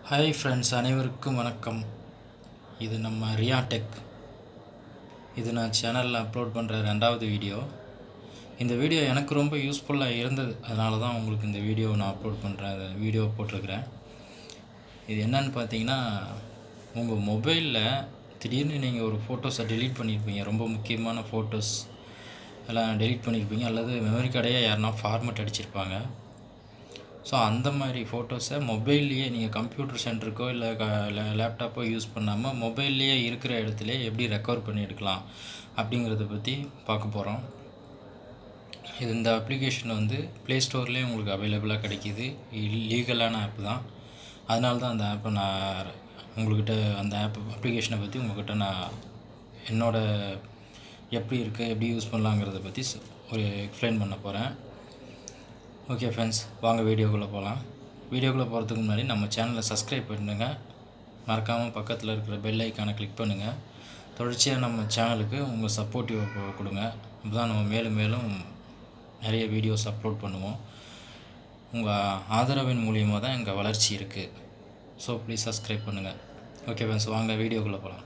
Hi friends, அனைவருக்கும் வணக்கம். இது நம்ம ரியா டெக். இது நான் சேனலில் அப்லோட் பண்ணுற 2வது வீடியோ. இந்த வீடியோ எனக்கு ரொம்ப யூஸ்ஃபுல்லாக இருந்தது, அதனால தான் உங்களுக்கு இந்த வீடியோ நான் அப்லோட் பண்ணுறேன், வீடியோ போட்டிருக்கிறேன். இது என்னன்னு பார்த்தீங்கன்னா, உங்கள் மொபைலில் திடீர்னு நீங்கள் ஒரு ஃபோட்டோஸை டெலீட் பண்ணியிருப்பீங்க. ரொம்ப முக்கியமான ஃபோட்டோஸ் எல்லாம் டெலீட் பண்ணியிருப்பீங்க, அல்லது மெமரி கார்டையே யாருன்னா ஃபார்மேட் அடிச்சிருப்பாங்க. ஸோ அந்த மாதிரி ஃபோட்டோஸை மொபைல்லையே நீங்கள் கம்ப்யூட்டர் சென்டருக்கோ இல்லை லேப்டாப்போ யூஸ் பண்ணாமல் மொபைல்லையே இருக்கிற இடத்துல எப்படி ரெக்கவர் பண்ணி எடுக்கலாம் அப்படிங்கிறத பற்றி பார்க்க போகிறோம். இந்த அப்ளிகேஷன் ப்ளே ஸ்டோர்லேயும் உங்களுக்கு அவைலபிளாக கிடைக்கிது. லீகலான ஆப் தான். அதனால தான் அந்த ஆப்பை நான் உங்கள்கிட்ட அந்த அப்ளிகேஷனை பற்றி உங்கள்கிட்ட நான் எப்படி இருக்குது, எப்படி யூஸ் பண்ணலாங்கிறத பற்றி ஒரு எக்ஸ்பிளைன் பண்ண போகிறேன். ஓகே ஃப்ரெண்ட்ஸ், வாங்க வீடியோக்குள்ளே போகலாம். வீடியோக்குள்ளே போகிறதுக்கு முன்னாடி நம்ம சேனலை சப்ஸ்கிரைப் பண்ணுங்கள். மறக்காமல் பக்கத்தில் இருக்கிற பெல் ஐக்கானை கிளிக் பண்ணுங்கள். தொடர்ச்சியாக நம்ம சேனலுக்கு உங்கள் சப்போர்ட்டிவ் கொடுங்க. அப்போ தான் நம்ம மேலும் மேலும் நிறைய வீடியோஸ் அப்லோட் பண்ணுவோம். உங்கள் ஆதரவின் மூலியமாக தான் எங்கள் வளர்ச்சி இருக்குது. ஸோ ப்ளீஸ் சப்ஸ்கிரைப் பண்ணுங்கள். ஓகே ஃப்ரெண்ட்ஸ், வாங்க வீடியோக்குள்ளே போகலாம்.